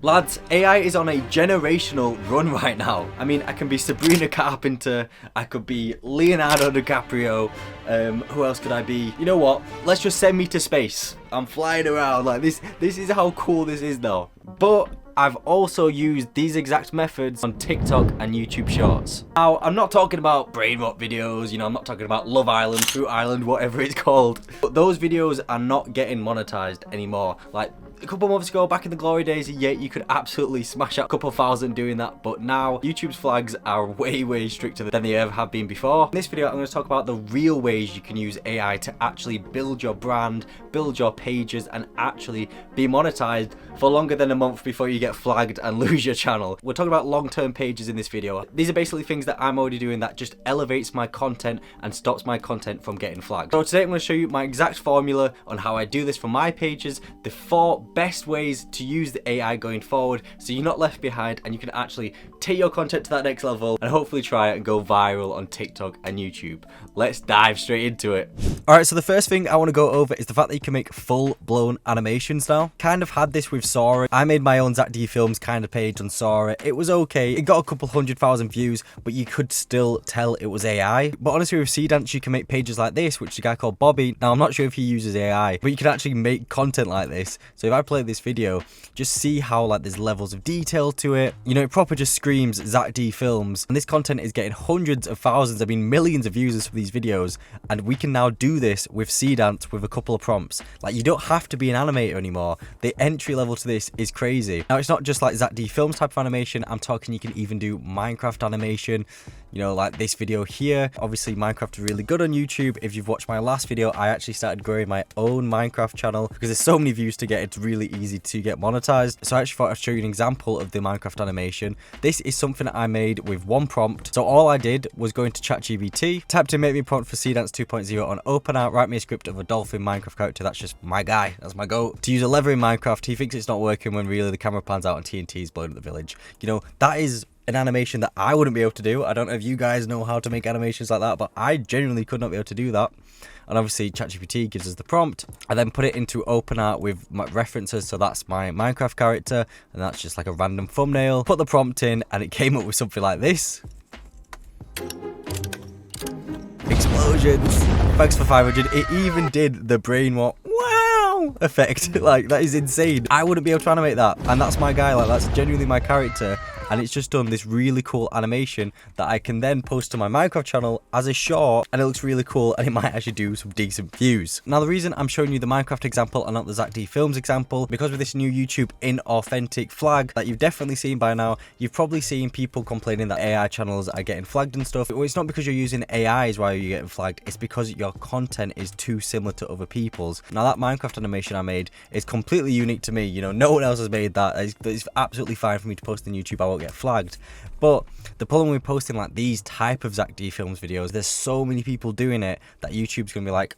Lads, AI is on a generational run right now. I mean, I can be Sabrina Carpenter, I could be Leonardo DiCaprio, who else could I be? You know what? Let's just send me to space. I'm flying around like this. This is how cool this is though. But I've also used these exact methods on TikTok and YouTube Shorts. Now, I'm not talking about brain rot videos, you know, I'm not talking about Love Island, Fruit Island, whatever it's called. But those videos are not getting monetized anymore. Like, a couple months ago, back in the glory days, yeah, you could absolutely smash out a couple thousand doing that, but now YouTube's flags are way stricter than they ever have been before. In this video, I'm going to talk about the real ways you can use AI to actually build your brand, build your pages, and actually be monetized for longer than a month before you get flagged and lose your channel. We're talking about long-term pages in this video. These are basically things that I'm already doing that just elevates my content and stops my content from getting flagged. So today I'm going to show you my exact formula on how I do this for my pages, the 4 best ways to use the AI going forward so you're not left behind and you can actually take your content to that next level and hopefully try it and go viral on TikTok and YouTube. Let's dive straight into it. Alright, so the first thing I want to go over is the fact that you can make full-blown animations now. Kind of had this with Sora. I made my own Zach D Films kind of page on Sora. It was okay. It got a couple 100,000 views, but you could still tell it was AI. But honestly, with Seedance, you can make pages like this, which is a guy called Bobby. Now, I'm not sure if he uses AI, but you can actually make content like this. So if I play this video, just see how like there's levels of detail to it. You know, it proper just screams Zach D Films. And this content is getting hundreds of thousands, I mean millions of users for these videos. And we can now do this with Seedance with a couple of prompts. Like, you don't have to be an animator anymore. The entry level to this is crazy. Now, it's not just like Zach D Films type of animation. I'm talking you can even do Minecraft animation, you know, like this video here. Obviously, Minecraft is really good on YouTube. If you've watched my last video, I actually started growing my own Minecraft channel because there's so many views to get. It's really easy to get monetized. So I actually thought I'd show you an example of the Minecraft animation. This is something that I made with one prompt. So all I did was go into ChatGPT, typed in make me a prompt for Seedance 2.0 on OpenArt, write me a script of a dolphin Minecraft character. That's just my guy. That's my goat. To use a lever in Minecraft, he thinks it's not working when really the camera pans out and TNT is blowing up the village. You know, that is an animation that I wouldn't be able to do. I don't know if you guys know how to make animations like that, but I genuinely could not be able to do that. And obviously ChatGPT gives us the prompt. I then put it into OpenArt with my references, so that's my Minecraft character, and that's just like a random thumbnail. Put the prompt in, and it came up with something like this. Explosions. Thanks for 500. It even did the brain what? Wow effect. Like, that is insane. I wouldn't be able to animate that, and that's my guy. Like, that's genuinely my character. And it's just done this really cool animation that I can then post to my Minecraft channel as a short, and it looks really cool, and it might actually do some decent views. Now, the reason I'm showing you the Minecraft example and not the Zach D Films example, because with this new YouTube inauthentic flag that you've definitely seen by now, you've probably seen people complaining that AI channels are getting flagged and stuff. Well, it's not because you're using AI is why you're getting flagged, it's because your content is too similar to other people's. Now, that Minecraft animation I made is completely unique to me. You know, no one else has made that. It's absolutely fine for me to post on YouTube. I won't get flagged. But the problem with posting like these type of Zach D Films videos, there's so many people doing it that YouTube's gonna be like,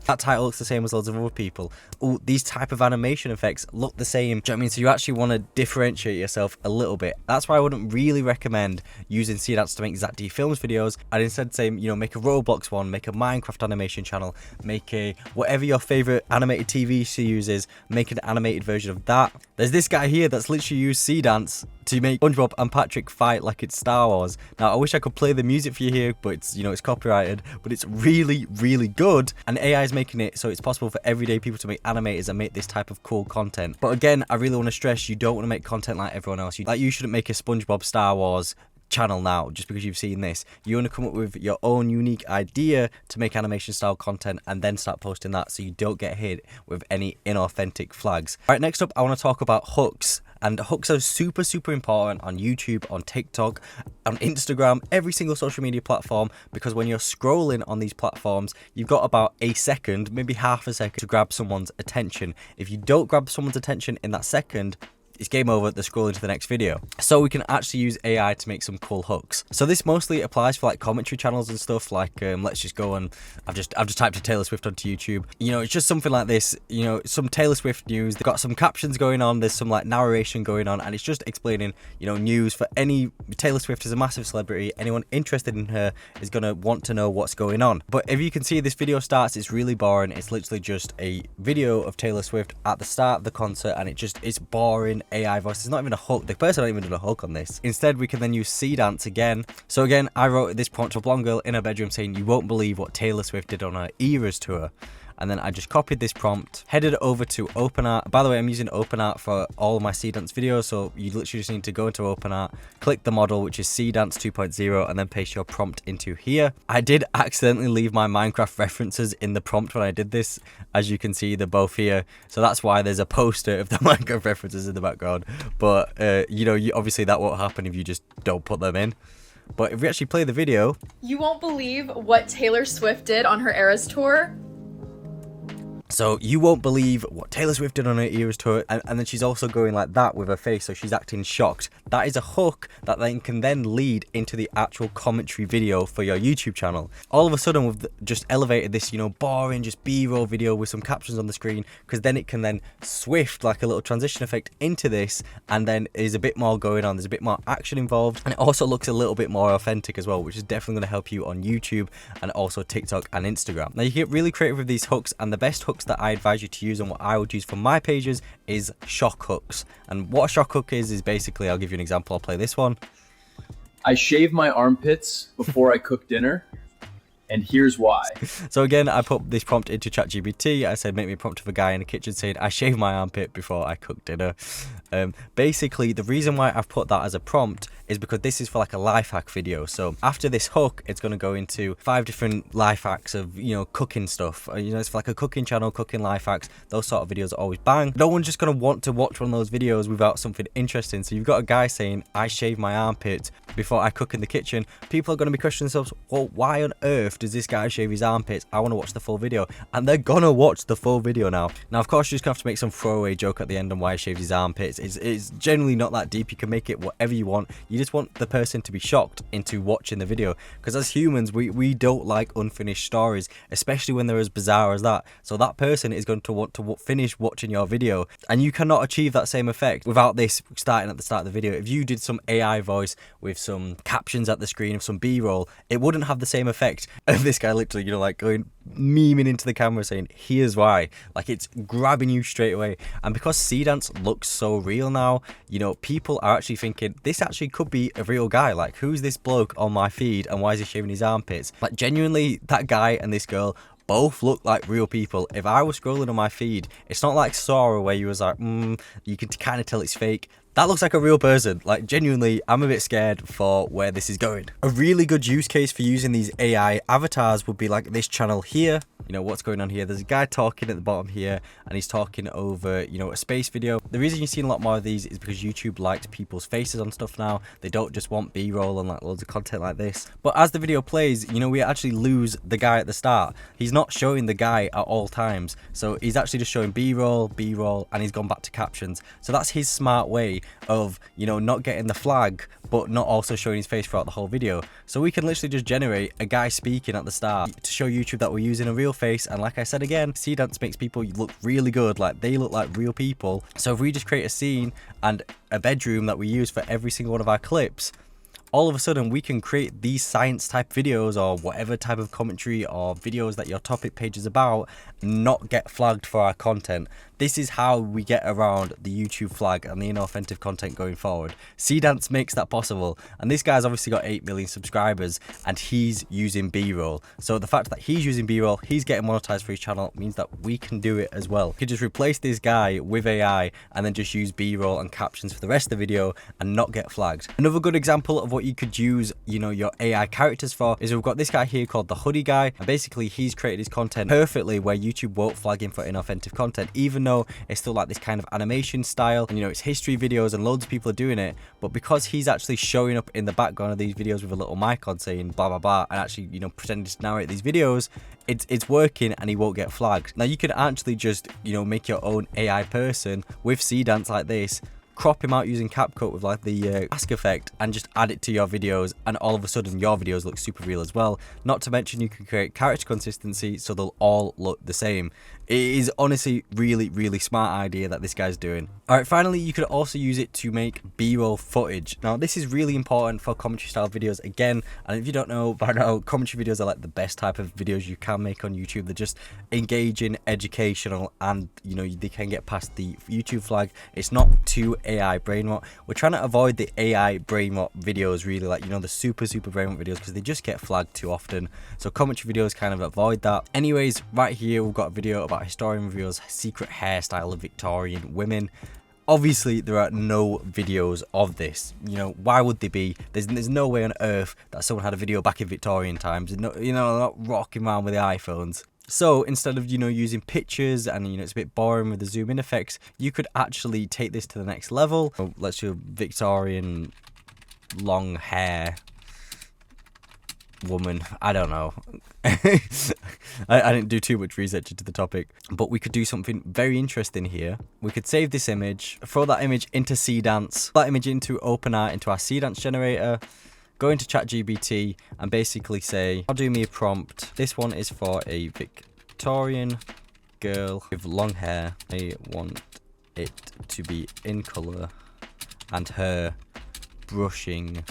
that title looks the same as loads of other people. Oh, these type of animation effects look the same. Do you know what I mean? So you actually want to differentiate yourself a little bit. That's why I wouldn't really recommend using Seedance to make Zach D Films videos. I'd instead say, you know, make a Roblox one, make a Minecraft animation channel, make a whatever your favorite animated TV series is, make an animated version of that. There's this guy here that's literally used Seedance to make SpongeBob and Patrick fight like it's Star Wars. Now, I wish I could play the music for you here, but it's, you know, it's copyrighted, but it's really good, and AI is making it so it's possible for everyday people to make animators and make this type of cool content. But again, I really want to stress, you don't want to make content like everyone else. You shouldn't make a SpongeBob Star Wars channel now just because you've seen this. You want to come up with your own unique idea to make animation style content and then start posting that so you don't get hit with any inauthentic flags. All right, next up, I want to talk about hooks. And hooks are super important on YouTube, on TikTok, on Instagram, every single social media platform, because when you're scrolling on these platforms, you've got about a second, maybe half a second to grab someone's attention. If you don't grab someone's attention in that second, it's game over, they're scrolling to the next video. So we can actually use AI to make some cool hooks. So this mostly applies for like commentary channels and stuff, like let's just go and I've just typed in Taylor Swift onto YouTube. You know, it's just something like this, you know, some Taylor Swift news. They've got some captions going on, there's some like narration going on, and it's just explaining, you know, news for any. Taylor Swift is a massive celebrity. Anyone interested in her is gonna want to know what's going on. But if you can see, this video starts, it's really boring. It's literally just a video of Taylor Swift at the start of the concert, and it's boring. AI voice. It's not even a hook. The person not even done a hook on this. Instead, we can then use Seedance again. So again, I wrote this prompt to a blonde girl in her bedroom saying, "You won't believe what Taylor Swift did on her Eras tour." And then I just copied this prompt, headed over to OpenArt. By the way, I'm using OpenArt for all of my Seedance videos, so you literally just need to go into OpenArt, click the model, which is Seedance 2.0, and then paste your prompt into here. I did accidentally leave my Minecraft references in the prompt when I did this. As you can see, they're both here. So that's why there's a poster of the Minecraft references in the background. But, you know, obviously that won't happen if you just don't put them in. But if we actually play the video... You won't believe what Taylor Swift did on her Eras tour. So you won't believe what Taylor Swift did on her Eras tour, and then she's also going like that with her face, so she's acting shocked. That is a hook that then can then lead into the actual commentary video for your YouTube channel. All of a sudden, we've just elevated this, you know, boring, just B-roll video with some captions on the screen, because then it can then swift like a little transition effect into this, and then there's a bit more going on, there's a bit more action involved, and it also looks a little bit more authentic as well, which is definitely going to help you on YouTube and also TikTok and Instagram. Now you get really creative with these hooks, and the best hooks that I advise you to use and what I would use for my pages is shock hooks. And what a shock hook is basically, I'll give you an example. I'll play this one. I shave my armpits before I cook dinner, and here's why. So again, I put this prompt into ChatGPT. I said, make me a prompt of a guy in the kitchen saying, I shave my armpit before I cook dinner. Basically, the reason why I've put that as a prompt is because this is for like a life hack video. So after this hook, it's going to go into 5 different life hacks of, you know, cooking stuff. You know, it's for like a cooking channel, cooking life hacks. Those sort of videos are always bang. No one's just going to want to watch one of those videos without something interesting. So you've got a guy saying, I shave my armpits before I cook in the kitchen. People are going to be questioning themselves, well, why on earth does this guy shave his armpits? I want to watch the full video. And they're going to watch the full video now. Now, of course, you just have to make some throwaway joke at the end on why he shaves his armpits. It's generally not that deep. You can make it whatever you want. You just want the person to be shocked into watching the video, because as humans we don't like unfinished stories, especially when they're as bizarre as that. So that person is going to want to finish watching your video, and you cannot achieve that same effect without this starting at the start of the video. If you did some AI voice with some captions at the screen of some B-roll, it wouldn't have the same effect of this guy literally, you know, like going memeing into the camera saying, here's why. Like, it's grabbing you straight away. And because Seedance looks so real now, you know, people are actually thinking this actually could be a real guy. Like, who's this bloke on my feed and why is he shaving his armpits? Like, genuinely, that guy and this girl both look like real people. If I was scrolling on my feed, it's not like Sora where you was like, you can kind of tell it's fake. That looks like a real person. Like, genuinely, I'm a bit scared for where this is going. A really good use case for using these AI avatars would be like this channel here. You know, what's going on here? There's a guy talking at the bottom here, and he's talking over, you know, a space video. The reason you've seen a lot more of these is because YouTube likes people's faces on stuff now. They don't just want B-roll and like loads of content like this. But as the video plays, you know, we actually lose the guy at the start. He's not showing the guy at all times. So he's actually just showing B-roll, and he's gone back to captions. So that's his smart way of, you know, not getting the flag, but not also showing his face throughout the whole video. So we can literally just generate a guy speaking at the start to show YouTube that we're using a real face. And like I said again, Seedance makes people look really good, like they look like real people. So if we just create a scene and a bedroom that we use for every single one of our clips, all of a sudden we can create these science type videos or whatever type of commentary or videos that your topic page is about, not get flagged for our content. This is how we get around the YouTube flag and the inauthentic content going forward. Seedance makes that possible, and this guy's obviously got 8 million subscribers and he's using B-roll. So the fact that he's using B-roll, he's getting monetized for his channel, means that we can do it as well. We could just replace this guy with AI and then just use B-roll and captions for the rest of the video and not get flagged. Another good example of what you could use, you know, your AI characters for is we've got this guy here called the Hoodie Guy, and basically he's created his content perfectly where YouTube won't flag him for inauthentic content, even though it's still like this kind of animation style, and you know, it's history videos and loads of people are doing it. But because he's actually showing up in the background of these videos with a little mic on saying blah blah blah, and actually, you know, pretending to narrate these videos, it's working and he won't get flagged. Now you can actually just, you know, make your own AI person with Seedance like this, crop him out using CapCut with like the mask effect, and just add it to your videos, and all of a sudden your videos look super real as well. Not to mention you can create character consistency so they'll all look the same. It is honestly really smart idea that this guy's doing. Alright, finally, you could also use it to make B-roll footage. Now this is really important for commentary style videos again, and if you don't know by now, commentary videos are like the best type of videos you can make on YouTube. They're just engaging, educational, and you know, they can get past the YouTube flag. It's not too AI brain rot. We're trying to avoid the AI brain rot videos, really, like, you know, the super brain rot videos, because they just get flagged too often. So commentary videos kind of avoid that. Anyways, right here we've got a video about historian reveals secret hairstyle of Victorian women. Obviously, there are no videos of this. You know, why would they be? There's no way on earth that someone had a video back in Victorian times. No, you know, not rocking around with the iPhones. So instead of, you know, using pictures and, you know, it's a bit boring with the zoom in effects, you could actually take this to the next level. So let's do Victorian long hair woman. I don't know. I didn't do too much research into the topic, but we could do something very interesting here. We could save this image, throw that image into Cdance, that image into OpenArt, into our Cdance generator, go into ChatGPT and basically say, I'll do me a prompt. This one is for a Victorian girl with long hair. I want it to be in color and her brushing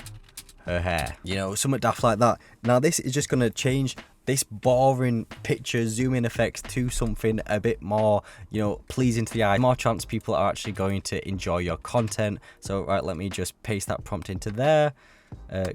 her hair. You know, something daft like that. Now this is just going to change this boring picture zoom in effects to something a bit more, you know, pleasing to the eye. More chance people are actually going to enjoy your content. So right, let me just paste that prompt into there.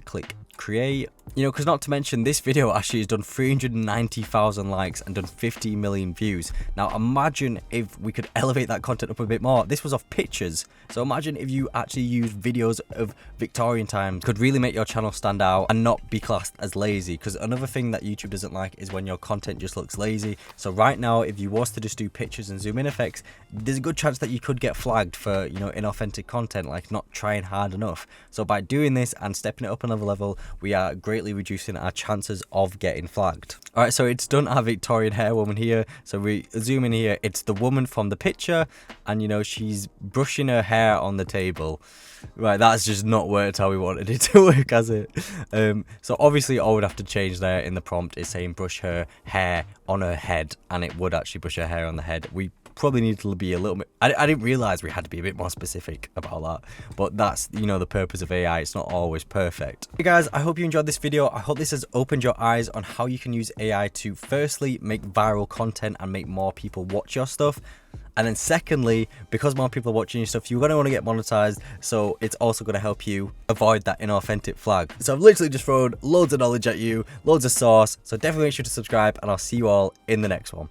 Click create. You know, because not to mention this video actually has done 390,000 likes and done 50 million views. Now imagine if we could elevate that content up a bit more. This was off pictures, so imagine if you actually used videos of Victorian times. Could really make your channel stand out and not be classed as lazy, because another thing that YouTube doesn't like is when your content just looks lazy. So right now, if you was to just do pictures and zoom in effects, there's a good chance that you could get flagged for, you know, inauthentic content, like not trying hard enough. So by doing this and stepping it up another level, we are greatly reducing our chances of getting flagged. All right, so it's done our Victorian hair woman here. So we zoom in here, it's the woman from the picture, and you know, she's brushing her hair on the table. Right, that's just not worked how we wanted it to work, has it? So obviously all we'd have to change there in the prompt is saying brush her hair on her head, and it would actually brush her hair on the head. We probably need to be a little bit, I didn't realize we had to be a bit more specific about that, but that's, you know, the purpose of AI. It's not always perfect. Hey guys, I hope you enjoyed this video. I hope this has opened your eyes on how you can use AI to firstly make viral content and make more people watch your stuff. And then secondly, because more people are watching your stuff, you're going to want to get monetized. So it's also going to help you avoid that inauthentic flag. So I've literally just thrown loads of knowledge at you, loads of sauce. So definitely make sure to subscribe, and I'll see you all in the next one.